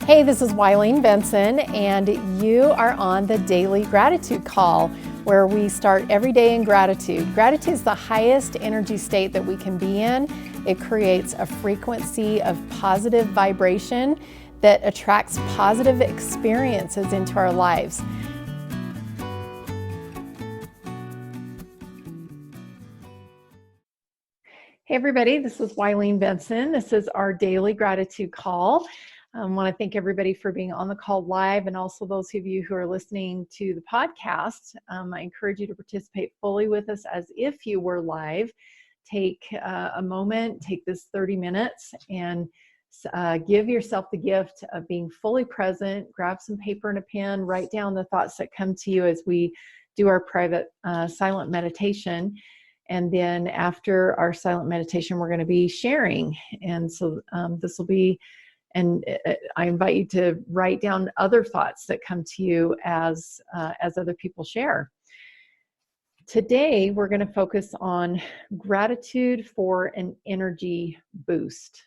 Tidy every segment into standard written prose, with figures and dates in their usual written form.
Hey, this is Wileen Benson, and you are on the Daily Gratitude Call, where we start every day in gratitude. Gratitude is the highest energy state that we can be in. It creates a frequency of positive vibration that attracts positive experiences into our lives. Hey, everybody, this is Wileen Benson. This is our Daily Gratitude Call. I want to thank everybody for being on the call live, and also those of you who are listening to the podcast. I encourage you to participate fully with us as if you were live. Take a moment, take this 30 minutes, and give yourself the gift of being fully present. Grab some paper and a pen, write down the thoughts that come to you as we do our private silent meditation. And then after our silent meditation, we're going to be sharing. And so this will be, and I invite you to write down other thoughts that come to you as other people share. Today, we're going to focus on gratitude for an energy boost.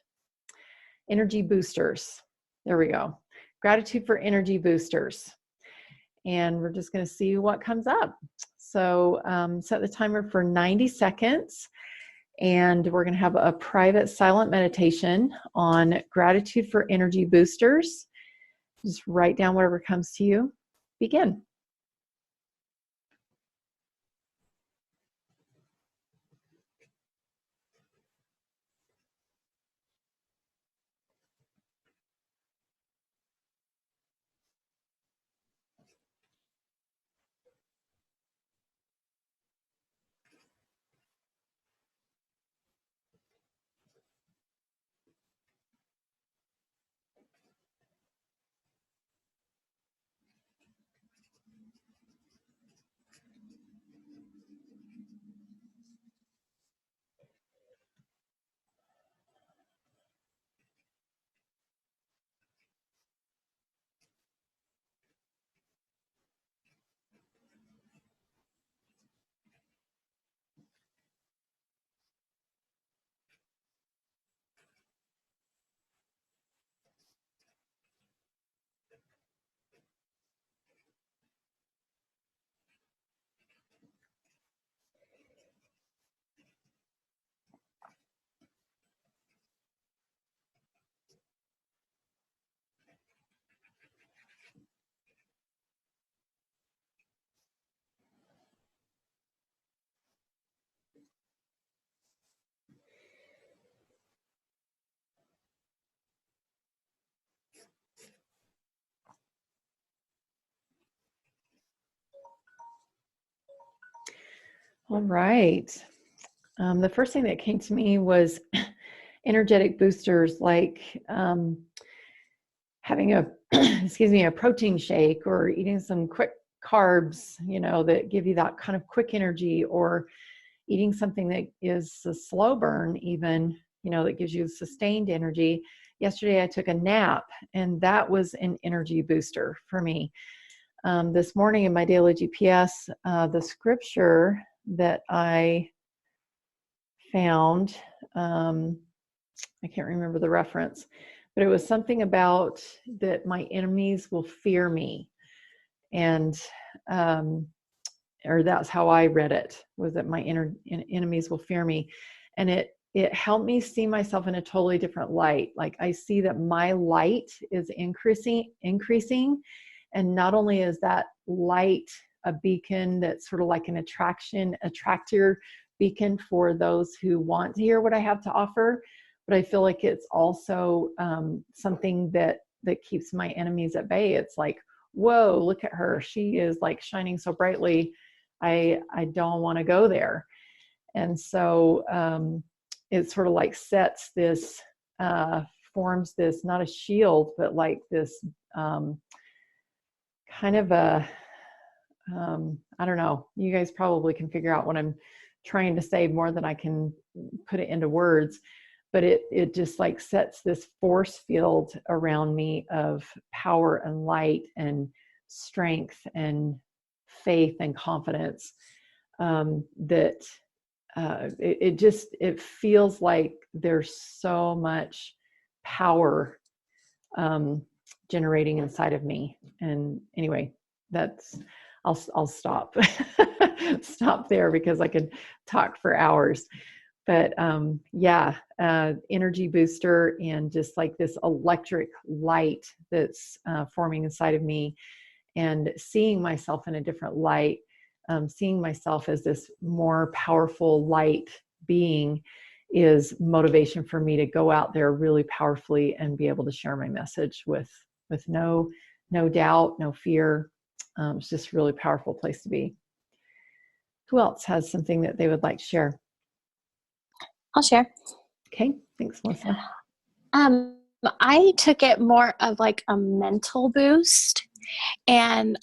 Energy boosters. There we go. Gratitude for energy boosters. And we're just going to see what comes up. So set the timer for 90 seconds. And we're going to have a private silent meditation on gratitude for energy boosters. Just write down whatever comes to you. Begin. All right. The first thing that came to me was energetic boosters, like having a a protein shake, or eating some quick carbs, that give you that kind of quick energy, or eating something that is a slow burn, even, that gives you sustained energy. Yesterday I took a nap, and that was an energy booster for me. This morning in my daily GPS, the scripture that I found, I can't remember the reference, but it was something about that my enemies will fear me. And, or that's how I read it, was that my enemies will fear me. And it helped me see myself in a totally different light. Like, I see that my light is increasing. And not only is that light a beacon that's sort of like an attractor beacon for those who want to hear what I have to offer, but I feel like it's also something that keeps my enemies at bay. It's like, whoa, look at her. She is like shining so brightly. I don't want to go there. And so it sort of like sets this, forms this, not a shield, but like this kind of a, I don't know, you guys probably can figure out what I'm trying to say more than I can put it into words, but it just like sets this force field around me of power and light and strength and faith and confidence, that it feels like there's so much power generating inside of me. And anyway, that's, I'll stop, stop there because I could talk for hours. But energy booster and just like this electric light that's forming inside of me, and seeing myself in a different light, seeing myself as this more powerful light being is motivation for me to go out there really powerfully and be able to share my message with no doubt, no fear. It's just a really powerful place to be. Who else has something that they would like to share? I'll share. Okay, thanks, Melissa. I took it more of like a mental boost, and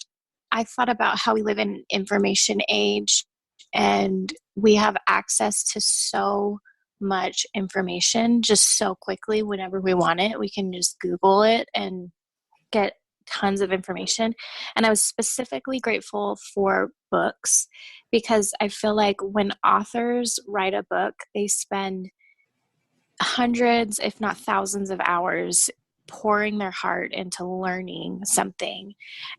I thought about how we live in an information age, and we have access to so much information just so quickly. Whenever we want it, we can just Google it and get tons of information. And I was specifically grateful for books, because I feel like when authors write a book, they spend hundreds, if not thousands of hours pouring their heart into learning something,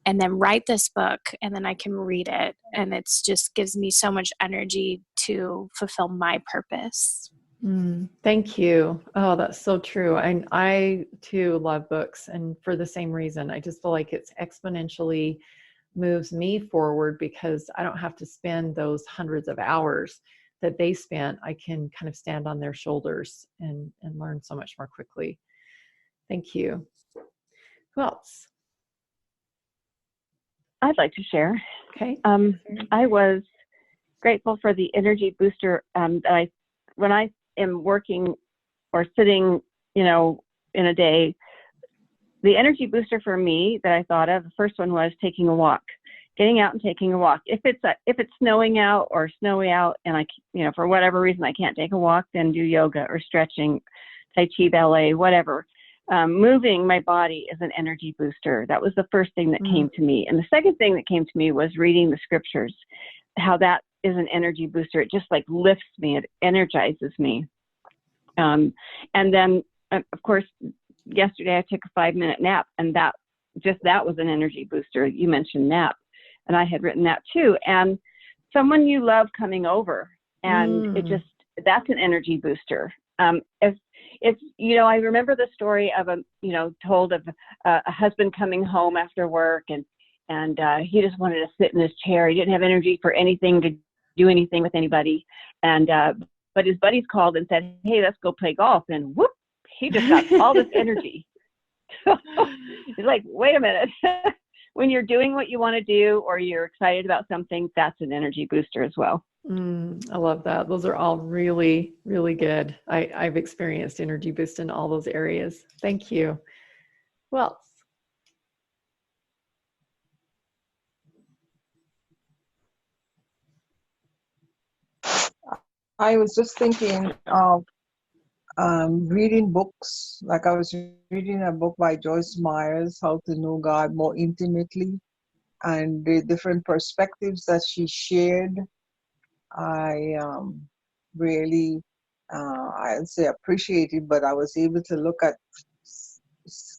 and then write this book, and then I can read it, and it's just gives me so much energy to fulfill my purpose. Thank you. Oh, that's so true. And I too love books, and for the same reason. I just feel like it's exponentially moves me forward because I don't have to spend those hundreds of hours that they spent. I can kind of stand on their shoulders and learn so much more quickly. Thank you. Who else? I'd like to share. Okay. I was grateful for the energy booster that when I am working or sitting, in a day, the energy booster for me that I thought of, the first one was taking a walk, getting out and taking a walk. If it's snowing out or snowy out and I, for whatever reason I can't take a walk, then do yoga or stretching, Tai Chi, ballet, whatever. Moving my body is an energy booster. That was the first thing that came to me. And the second thing that came to me was reading the scriptures, how that is an energy booster. It just like lifts me. It energizes me. And then, of course, yesterday I took a 5-minute nap, and that was an energy booster. You mentioned nap, and I had written that too. And someone you love coming over, and that's an energy booster. If I remember the story of told of a husband coming home after work, and he just wanted to sit in his chair. He didn't have energy for anything, to do anything with anybody. And but his buddies called and said, "Hey, let's go play golf." And whoop, he just got all this energy. So it's like, wait a minute. When you're doing what you want to do, or you're excited about something, that's an energy booster as well. I love that. Those are all really, really good. I've experienced energy boost in all those areas. Thank you. Who else? I was just thinking of reading books. Like I was reading a book by Joyce Myers, How to Know God More Intimately, and the different perspectives that she shared. I really, I'd say appreciated, but I was able to look at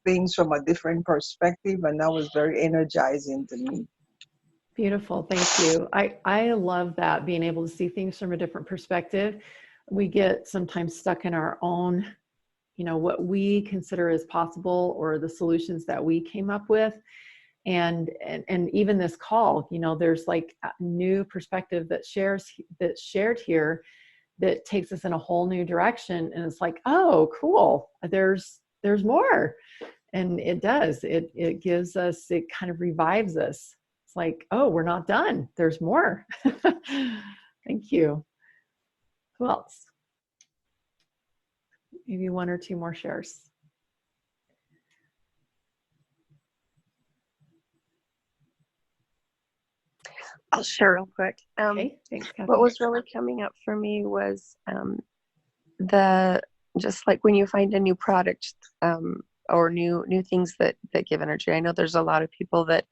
things from a different perspective, and that was very energizing to me. Beautiful. Thank you. I love that, being able to see things from a different perspective. We get sometimes stuck in our own, what we consider as possible, or the solutions that we came up with. And even this call, there's like a new perspective that's shared here that takes us in a whole new direction. And it's like, oh, cool. There's more. And it does, it gives us, it kind of revives us. It's like, oh, we're not done. There's more. Thank you. Who else? Maybe one or two more shares. I'll share real quick. Okay. Thanks, Kathy. What was really coming up for me was just like when you find a new product or new things that give energy. I know there's a lot of people that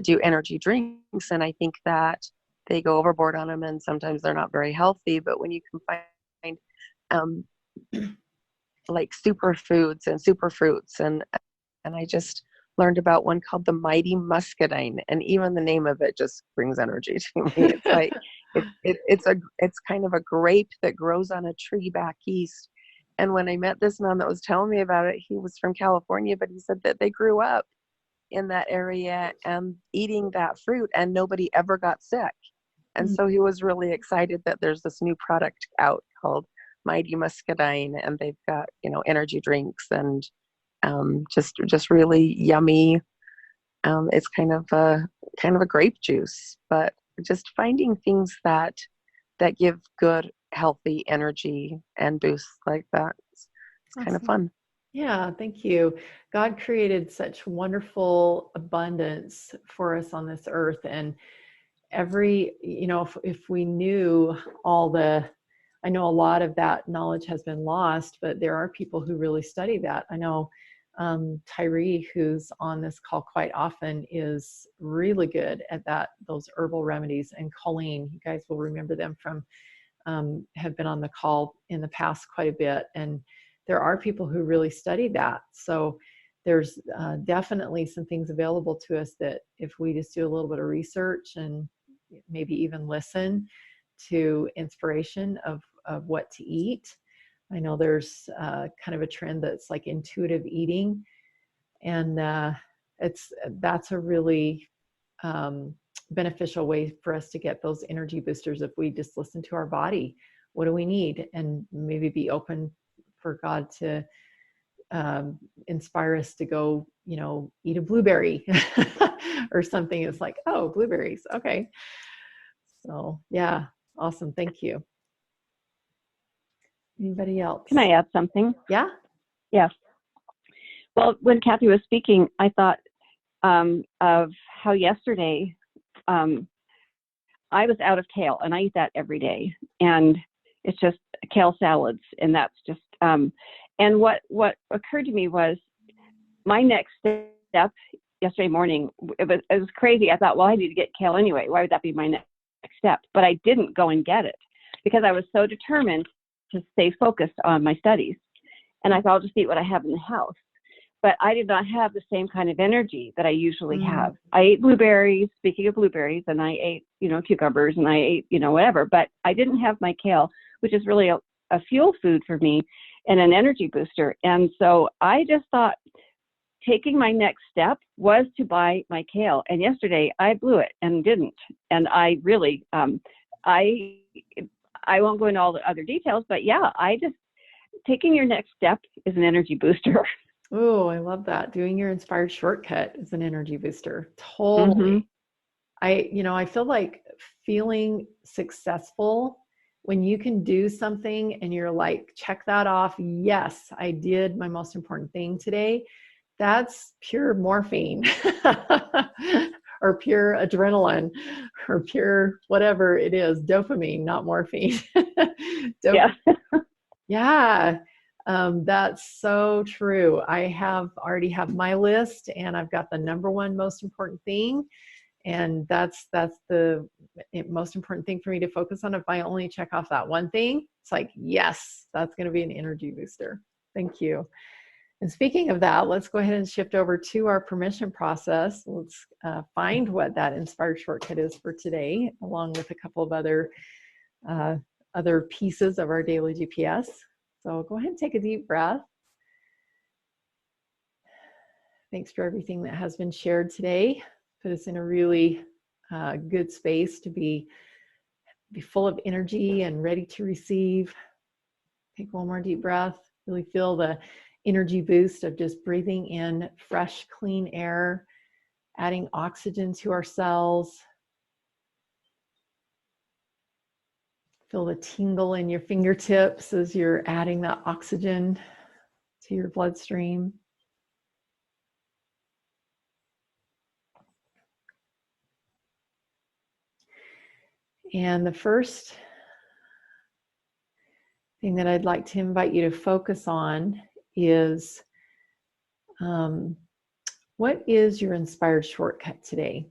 do energy drinks, and I think that they go overboard on them, and sometimes they're not very healthy. But when you can find like superfoods and superfruits, and I just learned about one called the Mighty Muscadine, and even the name of it just brings energy to me. It's like it's kind of a grape that grows on a tree back east. And when I met this man that was telling me about it, he was from California, but he said that they grew up in that area and eating that fruit, and nobody ever got sick. And so he was really excited that there's this new product out called Mighty Muscadine, and they've got, energy drinks and just really yummy. It's kind of a grape juice, but just finding things that give good, healthy energy and boosts like that. It's kind of fun. Yeah, thank you. God created such wonderful abundance for us on this earth, and if we knew I know a lot of that knowledge has been lost, but there are people who really study that. I know Tyree, who's on this call quite often, is really good at those herbal remedies. And Colleen, you guys will remember them from, have been on the call in the past quite a bit. And there are people who really study that. So there's definitely some things available to us that if we just do a little bit of research and maybe even listen to inspiration of what to eat. I know there's kind of a trend that's like intuitive eating, and that's a really beneficial way for us to get those energy boosters if we just listen to our body. What do we need? And maybe be open for God to inspire us to go, eat a blueberry or something. It's like, oh, blueberries. Okay. So yeah, awesome. Thank you. Anybody else? Can I add something? Yeah. Yes. Well, when Kathy was speaking, I thought of how yesterday I was out of kale, and I eat that every day, and it's just kale salads, and that's just and what occurred to me was my next step yesterday morning. It was crazy. I thought, well, I need to get kale anyway. Why would that be my next step? But I didn't go and get it because I was so determined to stay focused on my studies. And I thought, I'll just eat what I have in the house. But I did not have the same kind of energy that I usually have. I ate blueberries, speaking of blueberries, and I ate, cucumbers, and I ate, whatever. But I didn't have my kale, which is really a fuel food for me and an energy booster. And so I just thought taking my next step was to buy my kale. And yesterday I blew it and didn't. And I really, I won't go into all the other details, but yeah, taking your next step is an energy booster. Oh, I love that. Doing your inspired shortcut is an energy booster. Totally. I feel like feeling successful when you can do something and you're like, check that off. Yes, I did my most important thing today. That's pure morphine or pure adrenaline or pure whatever it is, dopamine, not morphine. Yeah. Yeah. That's so true. I already have my list, and I've got the number one most important thing. And that's the most important thing for me to focus on. If I only check off that one thing, it's like, yes, that's going to be an energy booster. Thank you. And speaking of that, let's go ahead and shift over to our permission process. Let's find what that inspired shortcut is for today, along with a couple of other pieces of our daily GPS. So go ahead and take a deep breath. Thanks for everything that has been shared today. Put us in a really good space to be full of energy and ready to receive. Take one more deep breath. Really feel the energy boost of just breathing in fresh, clean air, adding oxygen to our cells. Feel the tingle in your fingertips as you're adding that oxygen to your bloodstream. And the first thing that I'd like to invite you to focus on is what is your inspired shortcut today?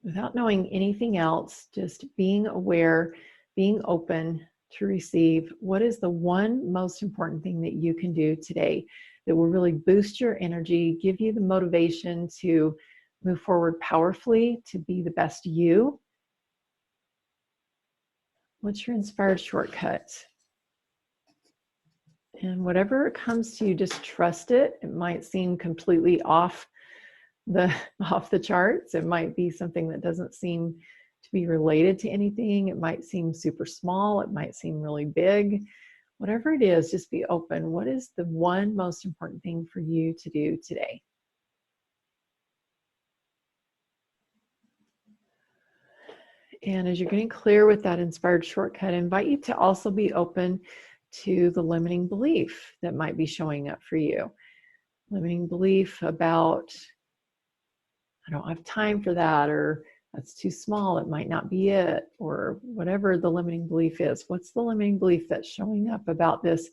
Without knowing anything else, just being aware, being open to receive what is the one most important thing that you can do today. that will really boost your energy, give you the motivation to move forward powerfully, to be the best you. What's your inspired shortcut? And whatever comes to you, just trust it. It might seem completely off the charts. It might be something that doesn't seem to be related to anything. It might seem super small. It might seem really big. Whatever it is, just be open. What is the one most important thing for you to do today? And as you're getting clear with that inspired shortcut, I invite you to also be open to the limiting belief that might be showing up for you. Limiting belief about, I don't have time for that, or that's too small, it might not be it, or whatever the limiting belief is. What's the limiting belief that's showing up about this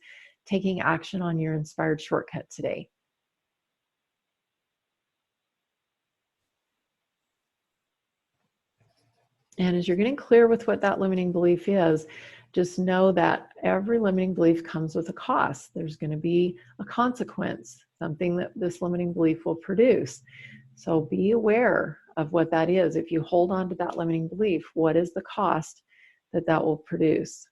taking action on your inspired shortcut today? And as you're getting clear with what that limiting belief is, just know that every limiting belief comes with a cost. There's going to be a consequence, something that this limiting belief will produce. So be aware of what that is. If you hold on to that limiting belief, what is the cost that that will produce?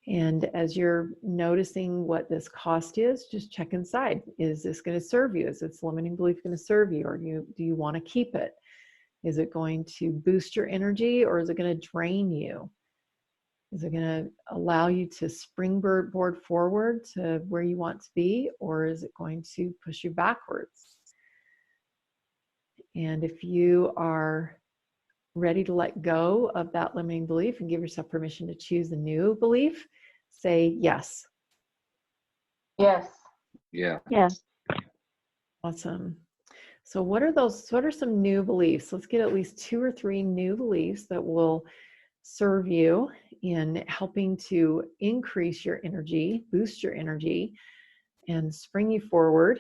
And as you're noticing what this cost is, just check inside. Is this going to serve you? Is this limiting belief going to serve you? Or do you want to keep it? Is it going to boost your energy, or is it going to drain you? Is it going to allow you to springboard forward to where you want to be, or is it going to push you backwards? And if you are ready to let go of that limiting belief and give yourself permission to choose a new belief, say yes. Yes. Yeah. Yes. Awesome. So what are some new beliefs? Let's get at least 2 or 3 new beliefs that will serve you in helping to increase your energy, boost your energy, and spring you forward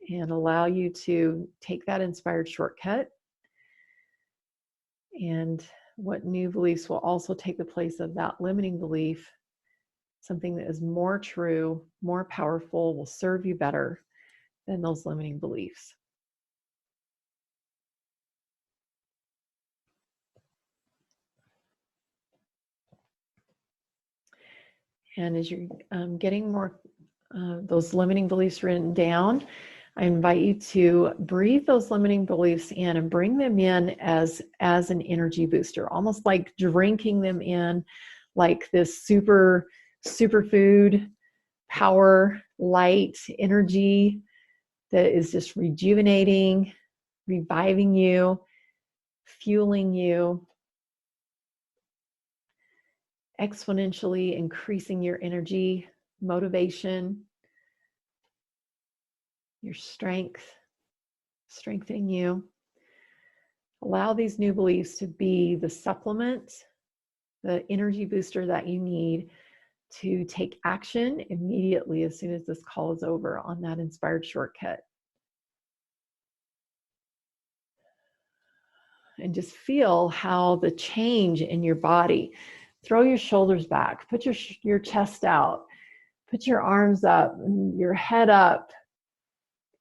and allow you to take that inspired shortcut. And what new beliefs will also take the place of that limiting belief, something that is more true, more powerful, will serve you better than those limiting beliefs. And as you're getting more those limiting beliefs written down, I invite you to breathe those limiting beliefs in and bring them in as an energy booster, almost like drinking them in like this superfood power, light energy that is just rejuvenating, reviving you, fueling you, exponentially increasing your energy, motivation, your strength, strengthening you. Allow these new beliefs to be the supplement, the energy booster that you need to take action immediately as soon as this call is over on that inspired shortcut. And just feel how the change in your body. Throw your shoulders back, put your chest out, put your arms up, your head up,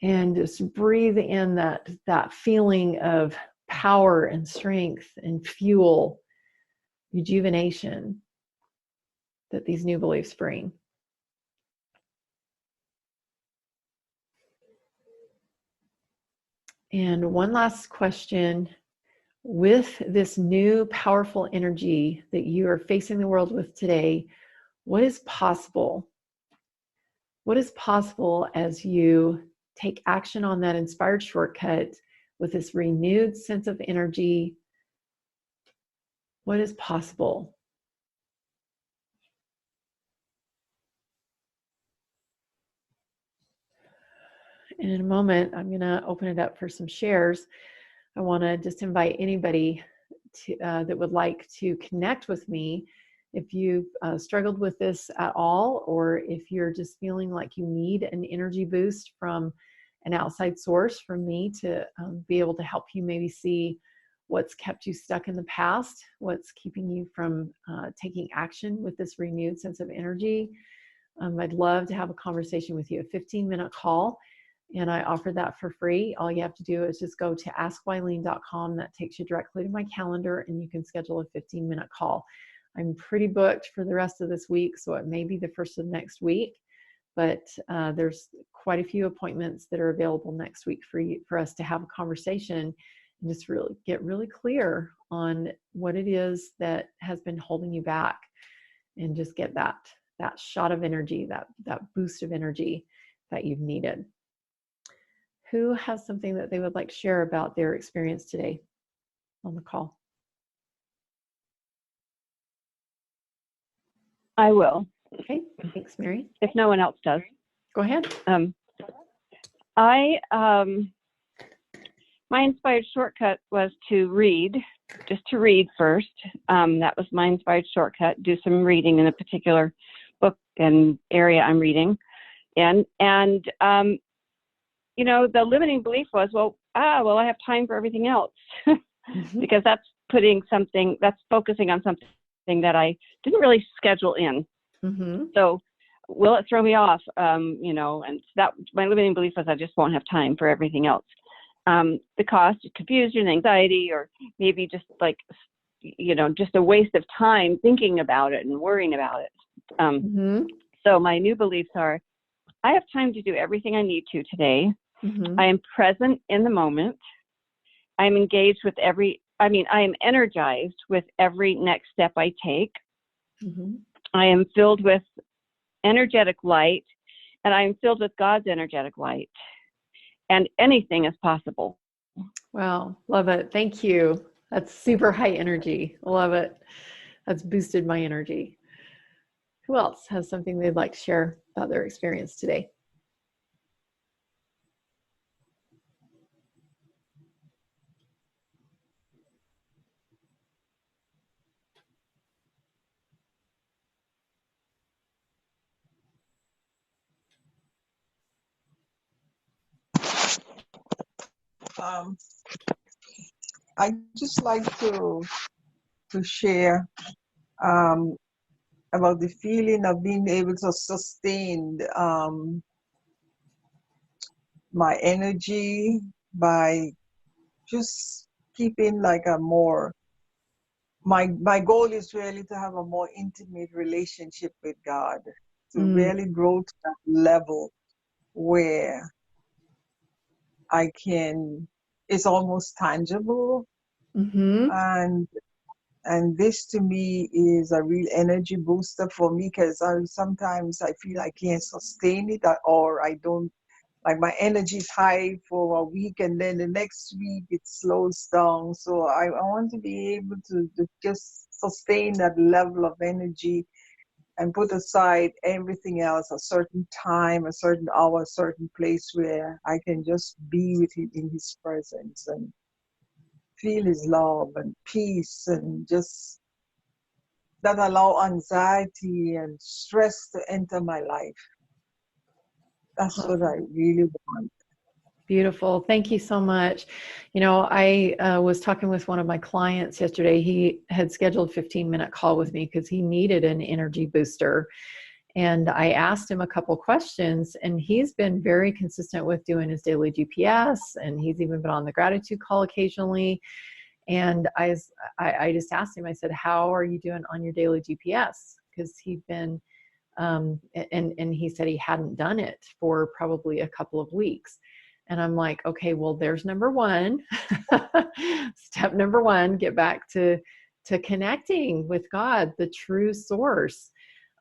and just breathe in that feeling of power and strength and fuel, rejuvenation that these new beliefs bring. And one last question. With this new powerful energy that you are facing the world with today, what is possible? What is possible as you take action on that inspired shortcut with this renewed sense of energy? What is possible? And in a moment, I'm going to open it up for some shares. I want to just invite anybody to, that would like to connect with me. If you've struggled with this at all, or if you're just feeling like you need an energy boost from an outside source, from me to be able to help you maybe see what's kept you stuck in the past, what's keeping you from taking action with this renewed sense of energy. I'd love to have a conversation with you, a 15-minute call, and I offer that for free. All you have to do is just go to askwylene.com. That takes you directly to my calendar, and you can schedule a 15-minute call. I'm pretty booked for the rest of this week, so it may be the first of next week, but there's quite a few appointments that are available next week for us to have a conversation and just really get really clear on what it is that has been holding you back, and just get that shot of energy, that boost of energy that you've needed. Who has something that they would like to share about their experience today on the call? I will. Okay, thanks, Mary. If no one else does. Go ahead. My inspired shortcut was to read, just to read first. That was my inspired shortcut, do some reading in a particular book and area I'm reading. And you know, the limiting belief was, well, I have time for everything else. Because that's focusing on something that I didn't really schedule in. So will it throw me off? You know, and that my limiting belief was I just won't have time for everything else. The cost, confusion, anxiety, or maybe just like, you know, just a waste of time thinking about it and worrying about it. So my new beliefs are, I have time to do everything I need to today. I am present in the moment. I'm engaged with I am energized with every next step I take. I am filled with energetic light, and I am filled with God's energetic light. And anything is possible. Wow, love it. Thank you. That's super high energy. Love it. That's boosted my energy. Who else has something they'd like to share about their experience today? I just like to share about the feeling of being able to sustain my energy by just keeping like a more, my goal is really to have a more intimate relationship with God, to really grow to that level where I can, it's almost tangible. And this to me is a real energy booster for me, because sometimes I feel I can't sustain it, or I don't, like my energy is high for a week and then the next week it slows down. So I want to be able to just sustain that level of energy and put aside everything else, a certain time, a certain hour, a certain place where I can just be with him in his presence and feel his love and peace, and just that allow anxiety and stress to enter my life. That's what I really want. Beautiful. Thank you so much. You know, I was talking with one of my clients yesterday. He had scheduled a 15-minute call with me because he needed an energy booster. And I asked him a couple questions, and he's been very consistent with doing his daily GPS, and he's even been on the gratitude call occasionally. And I just asked him, I said, how are you doing on your daily GPS? Because he'd been, and he said he hadn't done it for probably a couple of weeks. And I'm like, okay, well, there's number one. Step number one, get back to connecting with God, the true source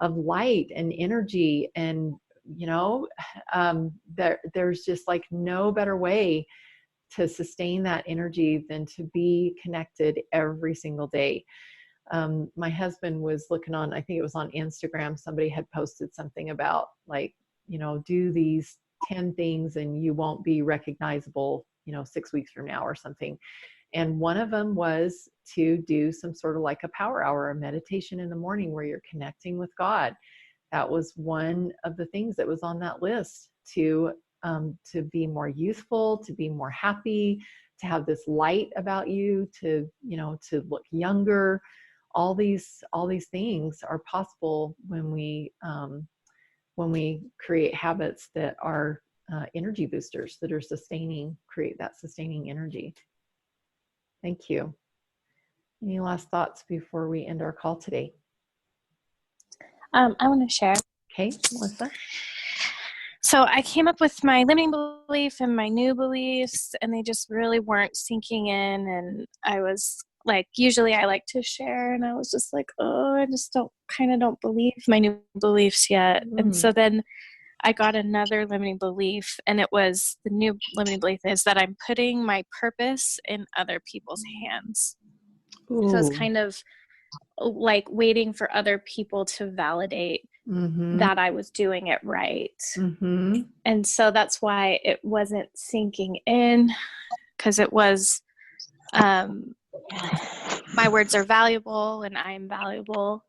of light and energy. And, you know, there's just like no better way to sustain that energy than to be connected every single day. My husband was looking on, I think it was on Instagram, somebody had posted something about like, you know, do these 10 things and you won't be recognizable, you know, 6 weeks from now or something. And one of them was to do some sort of like a power hour, a meditation in the morning where you're connecting with God. That was one of the things that was on that list to be more youthful, to be more happy, have this light about you, to, you know, to look younger. All these things are possible when we create habits that are energy boosters, that are create that sustaining energy. Thank you. Any last thoughts before we end our call today? I want to share. Okay, Melissa. So I came up with my limiting belief and my new beliefs, and they just really weren't sinking in. And I was like, usually I like to share, and I was just like, oh, I just don't believe my new beliefs yet. And so then I got another limiting belief, and it was, the new limiting belief is that I'm putting my purpose in other people's hands. Ooh. So it's kind of like waiting for other people to validate that I was doing it right. And so that's why it wasn't sinking in, because it was, my words are valuable and I'm valuable.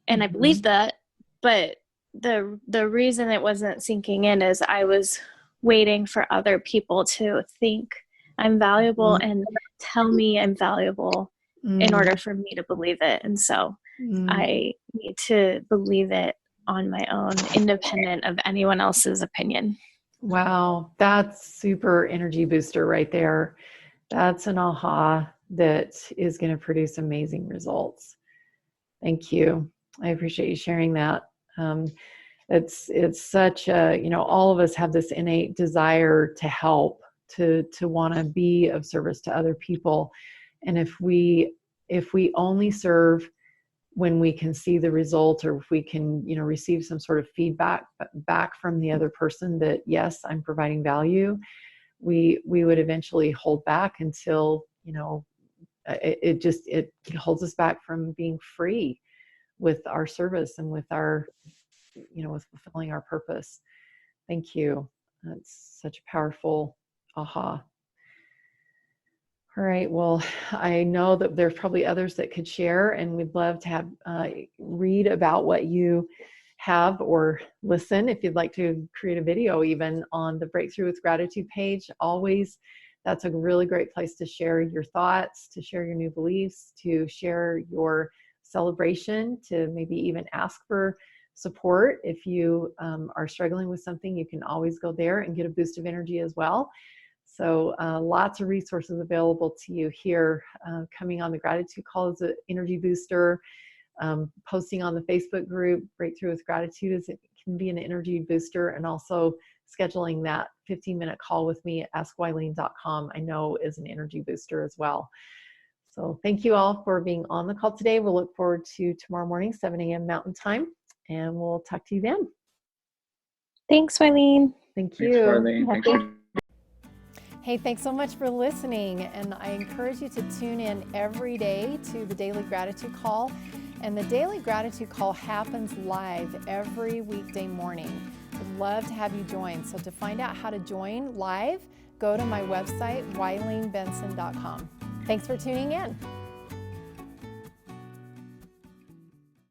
And I believe that, but the reason it wasn't sinking in is I was waiting for other people to think I'm valuable and tell me I'm valuable in order for me to believe it. And so I need to believe it on my own, independent of anyone else's opinion. Wow, that's super energy booster right there. That's an aha that is going to produce amazing results. Thank you. I appreciate you sharing that. It's such a, you know, all of us have this innate desire to help, to want to be of service to other people. And if we only serve when we can see the result, or if we can, you know, receive some sort of feedback back from the other person that, yes, I'm providing value, we would eventually hold back until, you know, it holds us back from being free with our service and with our, you know, with fulfilling our purpose. Thank you. That's such a powerful aha. All right. Well, I know that there's probably others that could share, and we'd love to have read about what you have, or listen if you'd like to create a video even on the Breakthrough with Gratitude page. Always, that's a really great place to share your thoughts, to share your new beliefs, to share your celebration, to maybe even ask for support. If you are struggling with something, you can always go there and get a boost of energy as well. So lots of resources available to you here. Coming on the Gratitude Call is an energy booster. Posting on the Facebook group, Breakthrough with Gratitude, it can be an energy booster. And also scheduling that 15-minute call with me at AskWileen.com, I know, is an energy booster as well. So thank you all for being on the call today. We'll look forward to tomorrow morning, 7 a.m. Mountain Time, and we'll talk to you then. Thanks, Wileen. Thank you. Thanks, Wileen. Thank you. Hey, thanks so much for listening. And I encourage you to tune in every day to the Daily Gratitude Call. And the Daily Gratitude Call happens live every weekday morning. I'd love to have you join. So to find out how to join live, go to my website, WileenBenson.com. Thanks for tuning in.